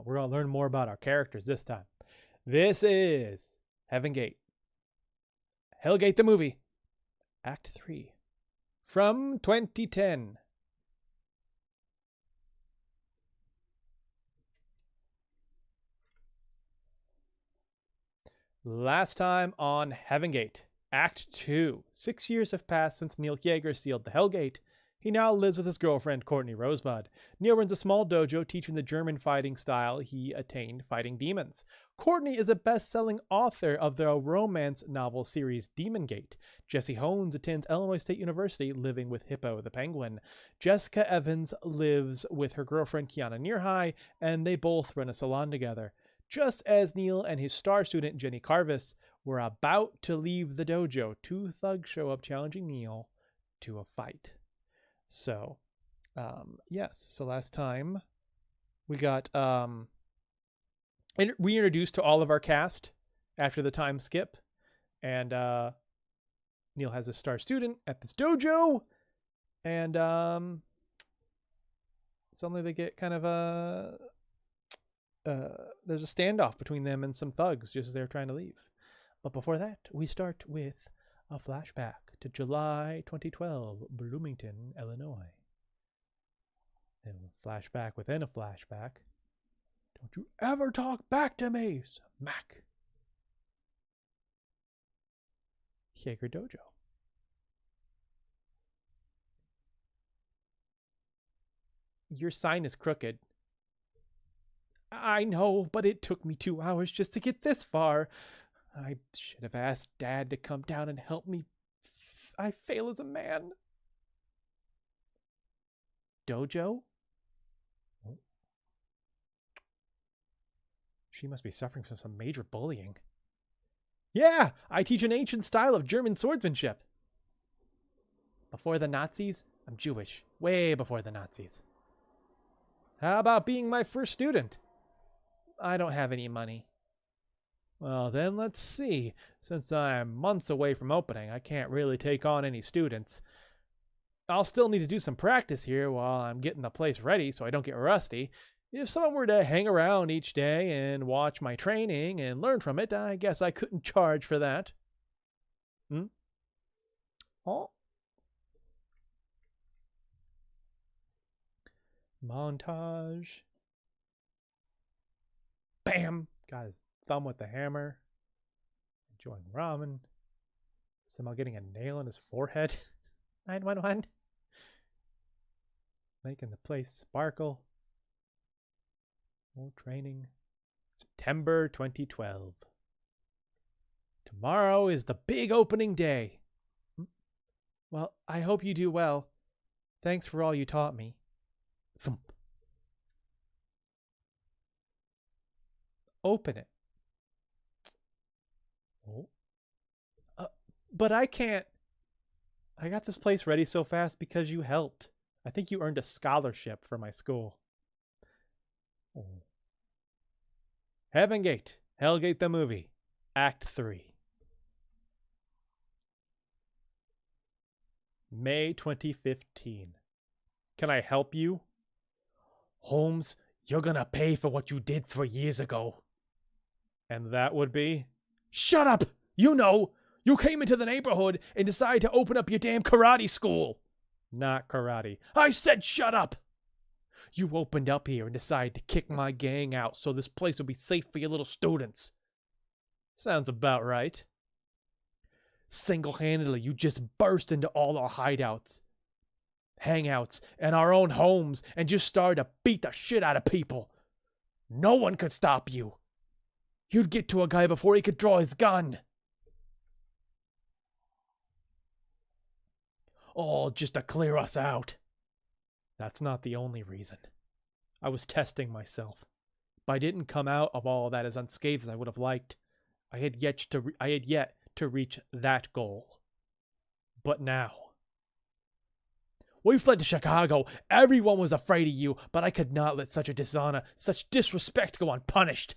we're going to learn more about our characters this time. This is Heaven Gate. Hellgate the movie. Act 3. From 2010. Last time on Heaven Gate, Act 2. 6 years have passed since Neil Yeager sealed the Hellgate. He now lives with his girlfriend, Courtney Rosebud. Neil runs a small dojo teaching the German fighting style he attained fighting demons. Courtney is a best-selling author of the romance novel series Demon Gate. Jesse Holmes attends Illinois State University, living with Hippo the Penguin. Jessica Evans lives with her girlfriend, Kiana Nearhigh, and they both run a salon together. Just as Neil and his star student, Jenny Carvis, were about to leave the dojo, two thugs show up challenging Neil to a fight. So, yes. So last time we got reintroduced to all of our cast after the time skip, and Neil has a star student at this dojo, and suddenly they get kind of there's a standoff between them and some thugs just as they're trying to leave. But before that, we start with a flashback to July 2012, Bloomington, Illinois. And a flashback within a flashback. Don't you ever talk back to me, smack. Yeager Dojo. Your sign is crooked. I know, but it took me 2 hours just to get this far. I should have asked Dad to come down and help me. I fail as a man. Dojo? Oh. She must be suffering from some major bullying. Yeah, I teach an ancient style of German swordsmanship. Before the Nazis, I'm Jewish. Way before the Nazis. How about being my first student? I don't have any money. Well, then let's see. Since I'm months away from opening, I can't really take on any students. I'll still need to do some practice here while I'm getting the place ready so I don't get rusty. If someone were to hang around each day and watch my training and learn from it, I guess I couldn't charge for that. Oh. Montage. Bam! Got his thumb with the hammer. Enjoying ramen. Somehow getting a nail in his forehead. 911. Making the place sparkle. More training. September 2012. Tomorrow is the big opening day. Well, I hope you do well. Thanks for all you taught me. Thump. Open it. Oh. But I can't. I got this place ready so fast because you helped. I think you earned a scholarship for my school. Oh. Heaven Gate, Hellgate the movie, Act 3. May 2015. Can I help you? Holmes, you're gonna pay for what you did 3 years ago. And that would be? Shut up! You know! You came into the neighborhood and decided to open up your damn karate school. Not karate. I said shut up! You opened up here and decided to kick my gang out so this place would be safe for your little students. Sounds about right. Single-handedly, you just burst into all our hideouts, hangouts, and our own homes and just started to beat the shit out of people. No one could stop you. You'd get to a guy before he could draw his gun. All just to clear us out. That's not the only reason. I was testing myself. But I didn't come out of all of that as unscathed as I would have liked. I had yet to reach that goal. But now. We fled to Chicago. Everyone was afraid of you, but I could not let such a dishonor, such disrespect go unpunished.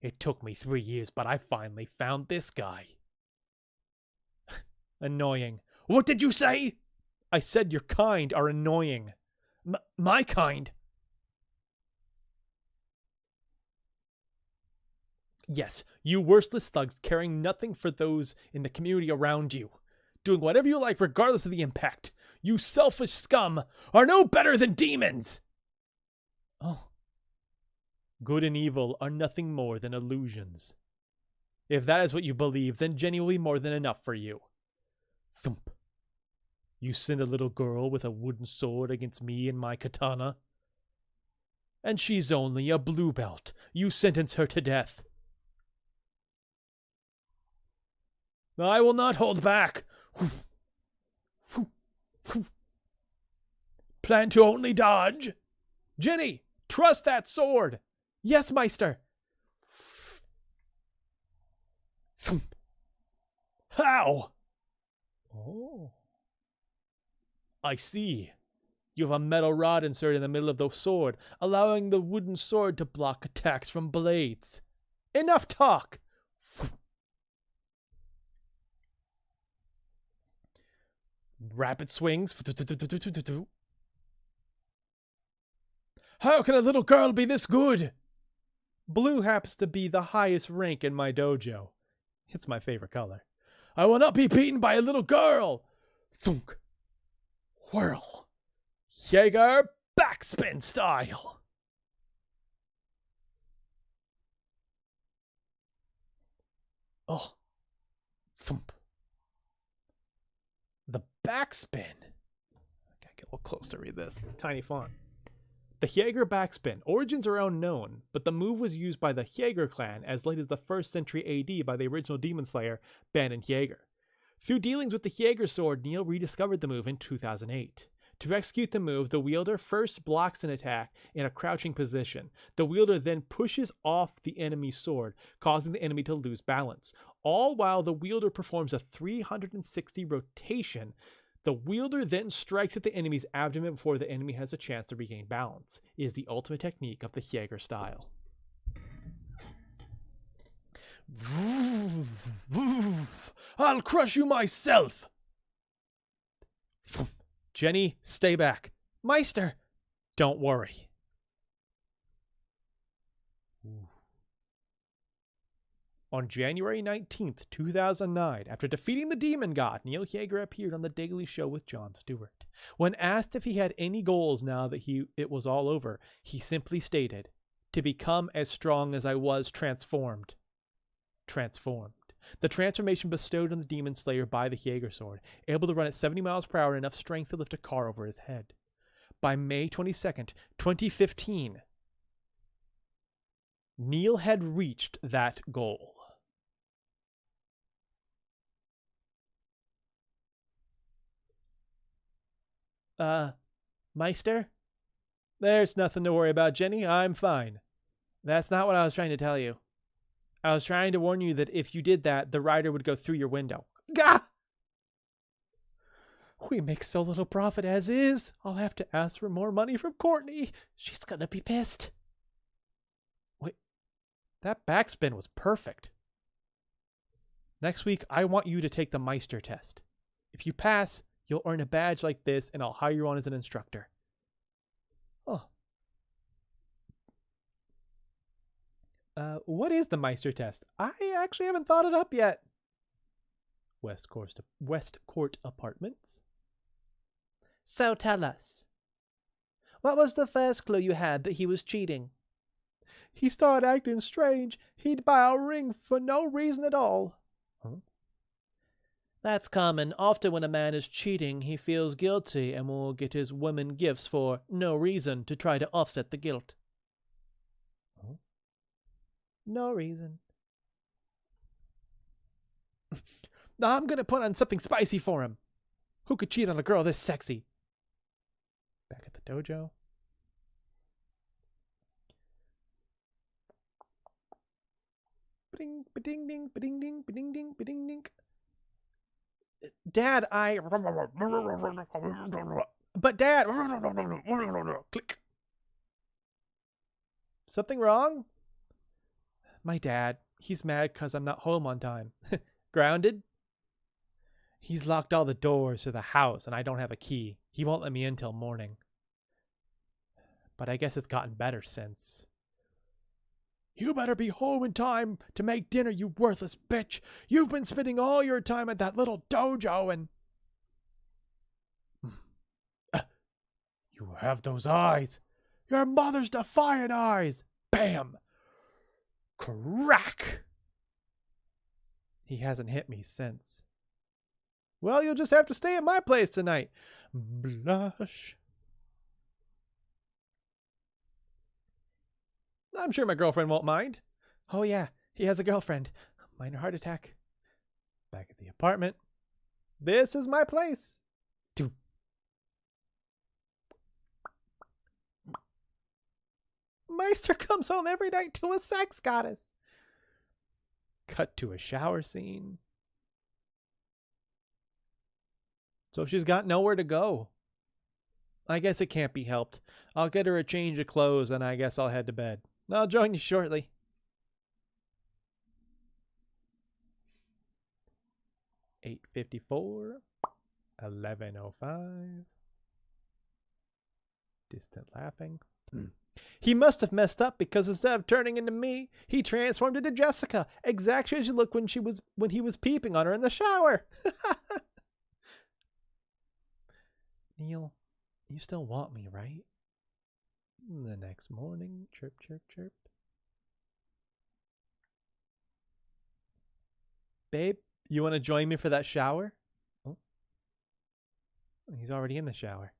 It took me 3 years, but I finally found this guy. Annoying. What did you say? I said your kind are annoying. My kind? Yes, you worthless thugs caring nothing for those in the community around you. Doing whatever you like regardless of the impact. You selfish scum are no better than demons! Oh. Good and evil are nothing more than illusions. If that is what you believe, then Jenny will be more than enough for you. Thump. You send a little girl with a wooden sword against me and my katana. And she's only a blue belt. You sentence her to death. I will not hold back. Plan to only dodge. Jenny, trust that sword. Yes, Meister. Thump. How? Oh. I see. You have a metal rod inserted in the middle of the sword, allowing the wooden sword to block attacks from blades. Enough talk! Rapid swings. How can a little girl be this good? Blue happens to be the highest rank in my dojo. It's my favorite color. I will not be beaten by a little girl! Thunk. Whirl. Jaeger backspin style. Oh. Thump. The backspin. I gotta get a little close to read this. Tiny font. The Jaeger backspin. Origins are unknown, but the move was used by the Jaeger clan as late as the 1st century AD by the original Demon Slayer, Banon Jaeger. Through dealings with the Jaeger sword, Neil rediscovered the move in 2008. To execute the move, the wielder first blocks an attack in a crouching position. The wielder then pushes off the enemy's sword, causing the enemy to lose balance. All while the wielder performs a 360 rotation. The wielder then strikes at the enemy's abdomen before the enemy has a chance to regain balance. It is the ultimate technique of the Jaeger style. I'll crush you myself! Jenny, stay back. Meister! Don't worry. On January 19th, 2009, after defeating the Demon God, Neil Jaeger appeared on The Daily Show with Jon Stewart. When asked if he had any goals now that it was all over, he simply stated, "To become as strong as I was transformed." Transformed. The transformation bestowed on the Demon Slayer by the Jaeger sword, able to run at 70 miles per hour and enough strength to lift a car over his head. By May 22nd, 2015, Neil had reached that goal. Meister? There's nothing to worry about, Jenny. I'm fine. That's not what I was trying to tell you. I was trying to warn you that if you did that, the rider would go through your window. Gah! We make so little profit as is. I'll have to ask for more money from Courtney. She's gonna be pissed. Wait, that backspin was perfect. Next week, I want you to take the Meister test. If you pass, you'll earn a badge like this, and I'll hire you on as an instructor. Oh. What is the Meister test? I actually haven't thought it up yet. West Court Apartments. So tell us, what was the first clue you had that he was cheating? He started acting strange. He'd buy a ring for no reason at all. Huh? That's common. Often when a man is cheating, he feels guilty and will get his women gifts for no reason to try to offset the guilt. Huh? No reason. I'm gonna put on something spicy for him. Who could cheat on a girl this sexy? Back at the dojo. Ba-ding, ba-ding, ding, ba-ding, ding, ba-ding, ding, ba-ding, ding. Dad, But Dad... Click. Something wrong? My dad. He's mad because I'm not home on time. Grounded? He's locked all the doors to the house and I don't have a key. He won't let me in till morning. But I guess it's gotten better since. You better be home in time to make dinner, you worthless bitch. You've been spending all your time at that little dojo and... You have those eyes. Your mother's defiant eyes. Bam! Crack! He hasn't hit me since. Well, you'll just have to stay at my place tonight. Blush. I'm sure my girlfriend won't mind. Oh yeah, he has a girlfriend. Minor heart attack. Back at the apartment. This is my place. Dude. Meister comes home every night to a sex goddess. Cut to a shower scene. So she's got nowhere to go. I guess it can't be helped. I'll get her a change of clothes and I guess I'll head to bed. I'll join you shortly. $8:54. 11:05. Distant laughing. He must have messed up because instead of turning into me, he transformed into Jessica, exactly as she looked when he was peeping on her in the shower. Neil, you still want me, right? The next morning, chirp, chirp, chirp. Babe, you want to join me for that shower? Oh. He's already in the shower.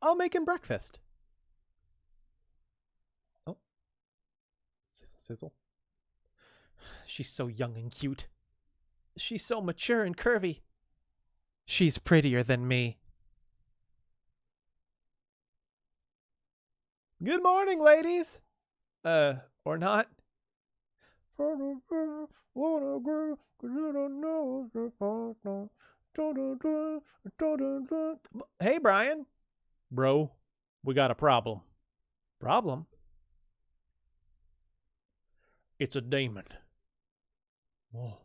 I'll make him breakfast. Oh. Sizzle, sizzle. She's so young and cute. She's so mature and curvy. She's prettier than me. Good morning, ladies. Or not. Hey, Brian. Bro, we got a problem. Problem? It's a demon. Whoa.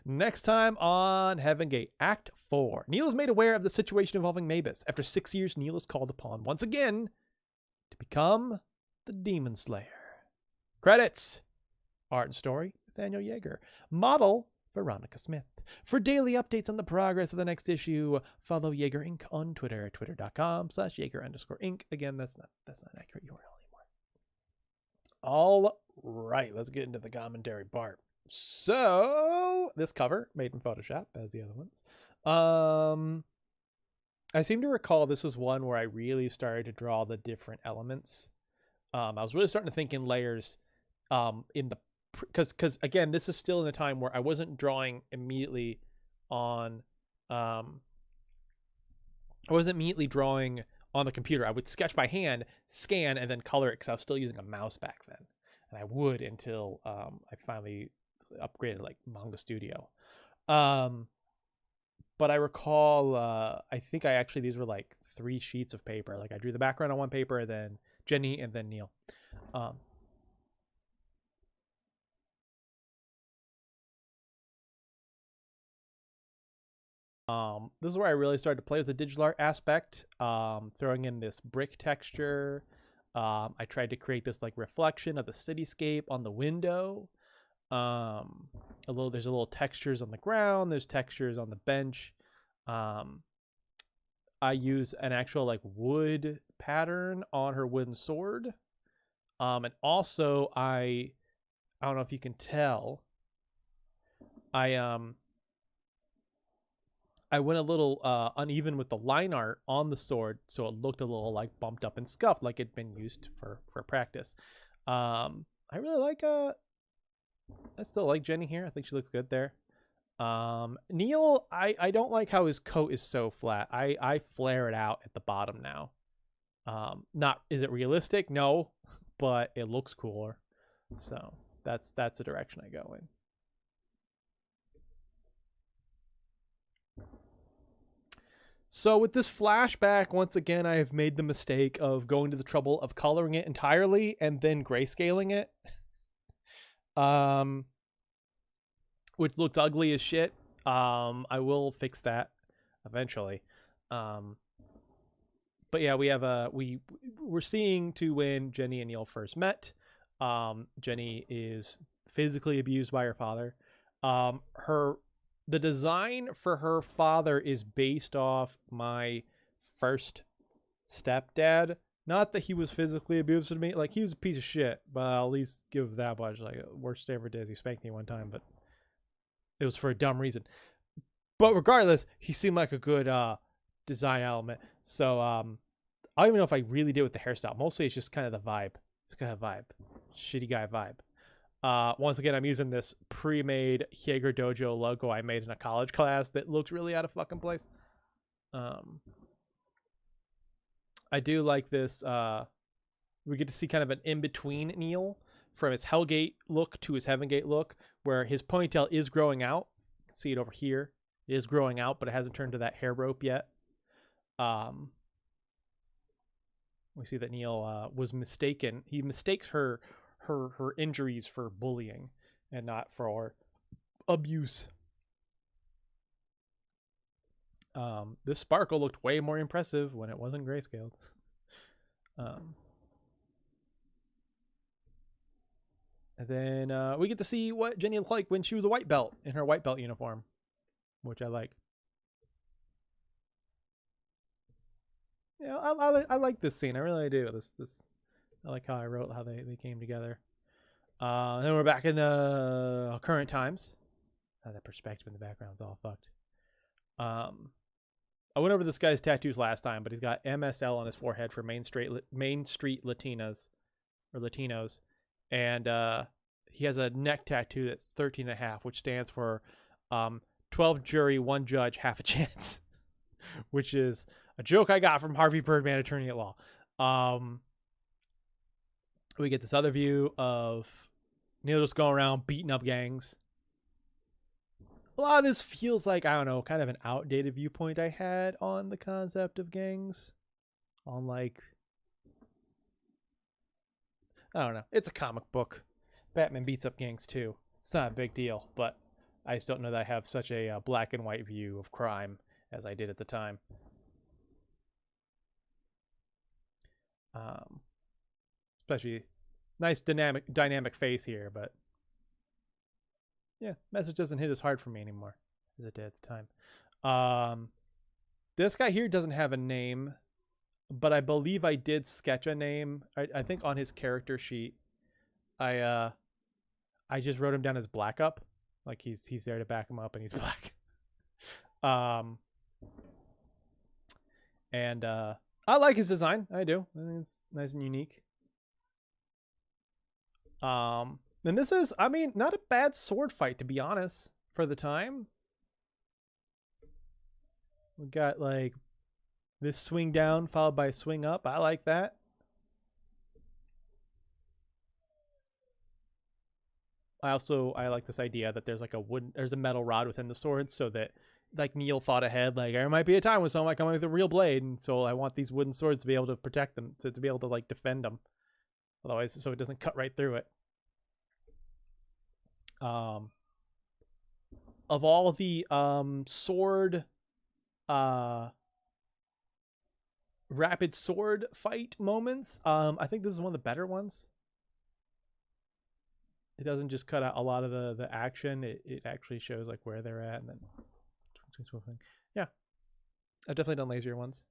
Next time on Heaven Gate, Act 4. Neil is made aware of the situation involving Maebus. After 6 years, Neil is called upon once again to become the Demon Slayer. Credits. Art and story, Nathaniel Yeager. Model, Veronica Smith. For daily updates on the progress of the next issue, follow Yeager Inc. on Twitter, twitter.com/Yeager_Inc. Again, that's not an accurate URL anymore. All right, let's get into the commentary part. So, this cover, made in Photoshop, as the other ones. I seem to recall this was one where I really started to draw the different elements. I was really starting to think in layers, because again, this is still in a time where I wasn't drawing immediately on, I wasn't immediately drawing on the computer. I would sketch by hand, scan, and then color it because I was still using a mouse back then. And I would until I finally upgraded like Manga Studio. But I recall, I think these were like 3 sheets of paper. Like I drew the background on one paper, then Jenny, and then Neil. This is where I really started to play with the digital art aspect, throwing in this brick texture. I tried to create this like reflection of the cityscape on the window. There's a little textures on the ground. There's textures on the bench. I use an actual like wood pattern on her wooden sword. And also I don't know if you can tell, I went a little uneven with the line art on the sword, so it looked a little like bumped up and scuffed, like it'd been used for practice. I really like I still like Jenny here. I think she looks good there. Neil, I don't like how his coat is so flat. I flare it out at the bottom now. Is it realistic? No, but it looks cooler. So that's the direction I go in. So with this flashback, once again, I have made the mistake of going to the trouble of coloring it entirely and then grayscaling it. Which looks ugly as shit. I will fix that eventually. but yeah, we have we're seeing to when Jenny and Neil first met. Jenny is physically abused by her father. The design for her father is based off my first stepdad. Not that he was physically abusive to me, like he was a piece of shit, but I'll at least give that much. Like, worst ever did is he spanked me one time, but it was for a dumb reason. But regardless, he seemed like a good design element. So I don't even know if I really did with the hairstyle. Mostly it's just kind of the vibe. It's kind of vibe. Shitty guy vibe. Once again, I'm using this pre-made Jaeger Dojo logo I made in a college class that looks really out of fucking place. I do like this. We get to see kind of an in-between Neil from his Hellgate look to his Heaven Gate look, where his ponytail is growing out. You can see it over here. It is growing out, but it hasn't turned to that hair rope yet. We see that Neil was mistaken. He mistakes her injuries for bullying and not for abuse. This sparkle looked way more impressive when it wasn't grayscaled. And then we get to see what Jenny looked like when she was a white belt in her white belt uniform, which I like. Yeah, I like this scene. I really do. This I like how I wrote how they came together. And then we're back in the current times. That perspective in the background's all fucked. I went over this guy's tattoos last time, but he's got MSL on his forehead for Main Street Latinas or Latinos, and he has a neck tattoo that's 13.5, which stands for 12 jury, 1 judge, half a chance, which is a joke I got from Harvey Birdman, attorney at law. We get this other view of Neil just going around beating up gangs. A lot of this feels like, I don't know, kind of an outdated viewpoint I had on the concept of gangs. On like, I don't know. It's a comic book. Batman beats up gangs too. It's not a big deal, but I just don't know that I have such a black and white view of crime as I did at the time. Especially nice dynamic face here, but yeah, message doesn't hit as hard for me anymore as it did at the time. This guy here doesn't have a name, but I believe I did sketch a name. I think on his character sheet, I just wrote him down as Black Up, like he's there to back him up, and he's black. And I like his design. I do. I think it's nice and unique. And this is, I mean, not a bad sword fight, to be honest, for the time. We got like this swing down followed by a swing up. I like that. I like this idea that there's like there's a metal rod within the sword, so that like Neil thought ahead, like there might be a time when someone might come with a real blade, and so I want these wooden swords to be able to protect them, to be able to like defend them. Otherwise, so it doesn't cut right through it. Of all the sword rapid sword fight moments, I think this is one of the better ones. It doesn't just cut out a lot of the action. It actually shows like where they're at, and then yeah, I've definitely done lazier ones.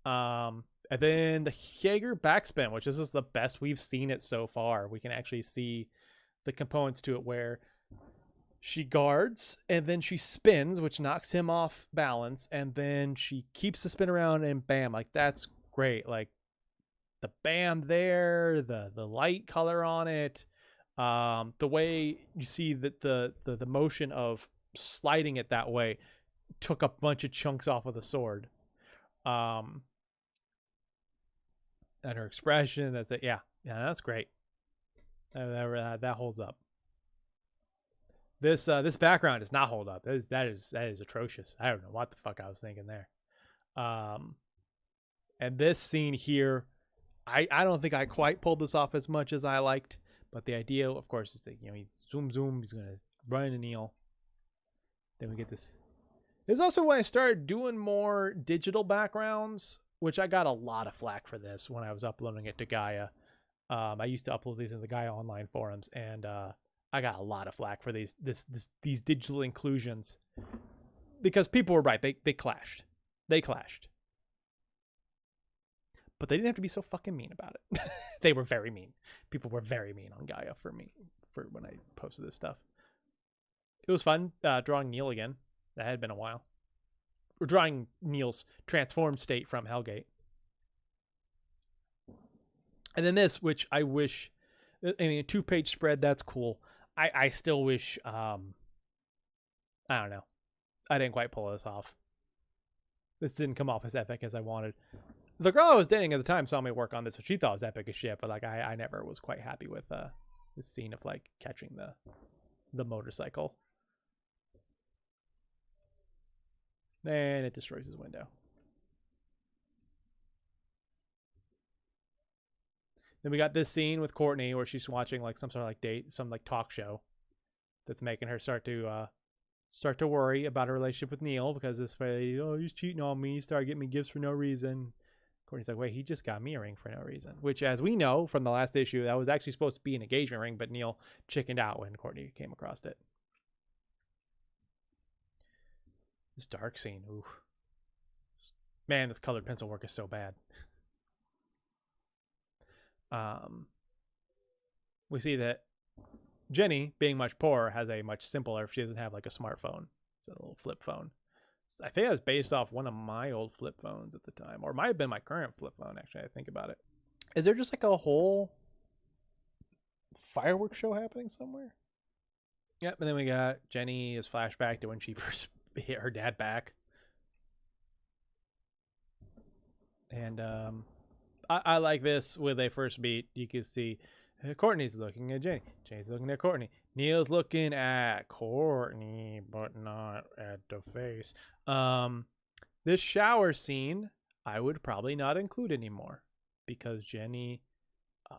And then the Jaeger backspin, which is the best we've seen it so far. We can actually see the components to it where she guards and then she spins, which knocks him off balance, and then she keeps the spin around and bam, like that's great. Like the bam there, the light color on it, the way you see that the motion of sliding it that way took a bunch of chunks off of the sword. And her expression, that's it. Yeah, that's great. That holds up. This background does not hold up. That is atrocious. I don't know what the fuck I was thinking there. And this scene here, I don't think I quite pulled this off as much as I liked, but the idea, of course, is that he zoom, he's gonna run into Neil. Then we get this. This is also when I started doing more digital backgrounds which I got a lot of flack for this when I was uploading it to Gaia. I used to upload these in the Gaia online forums, and I got a lot of flack for these digital inclusions because people were right. They clashed. They clashed. But they didn't have to be so fucking mean about it. They were very mean. People were very mean on Gaia for when I posted this stuff. It was fun drawing Neil again. That had been a while. We're drawing Neil's transformed state from Hellgate. And then this, which I wish, I mean, a 2-page spread, that's cool. I still wish, I don't know. I didn't quite pull this off. This didn't come off as epic as I wanted. The girl I was dating at the time saw me work on this, which she thought was epic as shit, but like I never was quite happy with this scene of like catching the motorcycle. And it destroys his window. Then we got this scene with Courtney where she's watching like some sort of like some like talk show that's making her start to worry about her relationship with Neil because this way, oh, he's cheating on me. He started getting me gifts for no reason. Courtney's like, wait, he just got me a ring for no reason. Which, as we know from the last issue, that was actually supposed to be an engagement ring, but Neil chickened out when Courtney came across it. This dark scene, ooh. Man, this colored pencil work is so bad. We see that Jenny, being much poorer, has a much simpler, she doesn't have like a smartphone. It's a little flip phone. I think that was based off one of my old flip phones at the time, or it might have been my current flip phone, actually, I think about it. Is there just like a whole fireworks show happening somewhere? Yep, and then we got Jenny's flashback to when she first hit her dad back. And I like this when they first meet. You can see Courtney's looking at Jenny. Jenny's looking at Courtney. Neil's looking at Courtney, but not at the face. This shower scene, I would probably not include anymore because Jenny,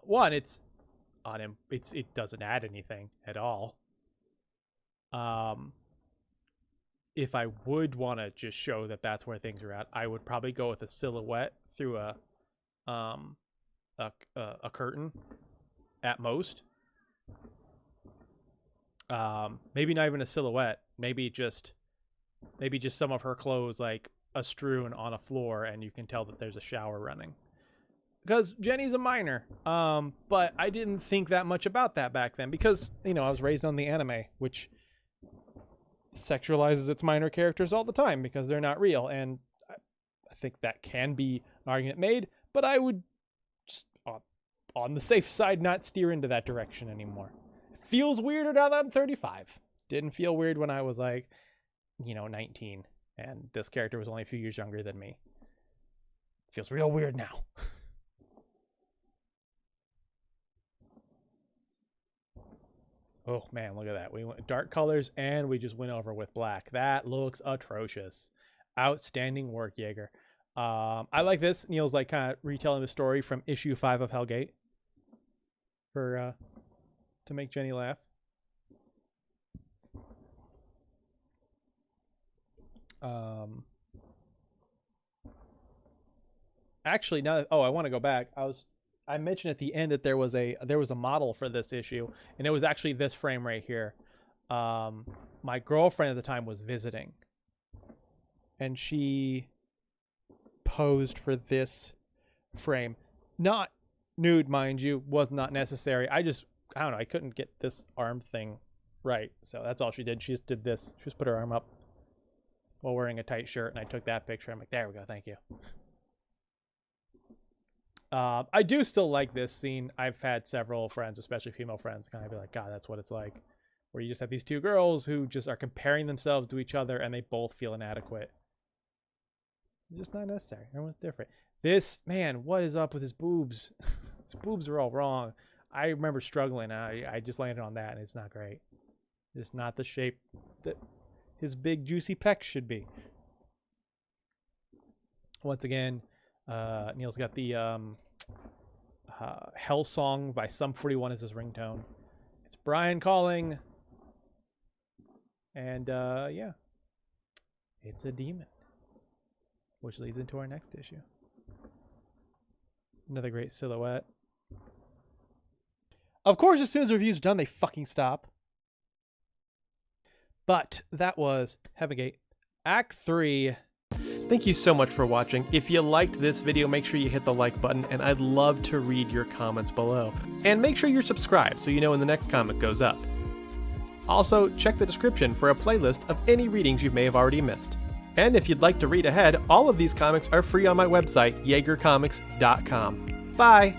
one, it doesn't add anything at all. If I would want to just show that that's where things are at, I would probably go with a silhouette through a curtain at most. Maybe not even a silhouette. Maybe just some of her clothes like a strewn on a floor, and you can tell that there's a shower running. Because Jenny's a minor. But I didn't think that much about that back then because, I was raised on the anime, which sexualizes its minor characters all the time because they're not real. And I think that can be an argument made, but I would just, on the safe side, not steer into that direction anymore. It feels weirder now that I'm 35. Didn't feel weird when I was like, 19, and this character was only a few years younger than me. Feels real weird now. Oh man, look at that. We went dark colors and we just went over with black. That looks atrocious. Outstanding work, Jaeger. I like this. Neil's like kind of retelling the story from issue 5 of Hellgate for to make Jenny laugh. Actually, now, I want to go back. I mentioned at the end that there was a model for this issue, and it was actually this frame right here. My girlfriend at the time was visiting, and she posed for this frame. Not nude, mind you, was not necessary. I don't know, I couldn't get this arm thing right, so that's all she did. She just did this. She just put her arm up while wearing a tight shirt, and I took that picture. I'm like, there we go, thank you. I do still like this scene. I've had several friends, especially female friends, kind of be like, God, that's what it's like. Where you just have these two girls who just are comparing themselves to each other and they both feel inadequate. It's just not necessary. Everyone's different. This, man, what is up with his boobs? His boobs are all wrong. I remember struggling. I just landed on that and it's not great. It's not the shape that his big juicy pecs should be. Once again, Neil's got the Hell Song by Sum 41 as his ringtone. It's Brian calling. And yeah, it's a demon. Which leads into our next issue. Another great silhouette. Of course, as soon as the review's done, they fucking stop. But that was Heaven Gate Act 3. Thank you so much for watching. If you liked this video, make sure you hit the like button, and I'd love to read your comments below. And make sure you're subscribed so you know when the next comic goes up. Also, check the description for a playlist of any readings you may have already missed. And if you'd like to read ahead, all of these comics are free on my website, YagerComics.com. Bye!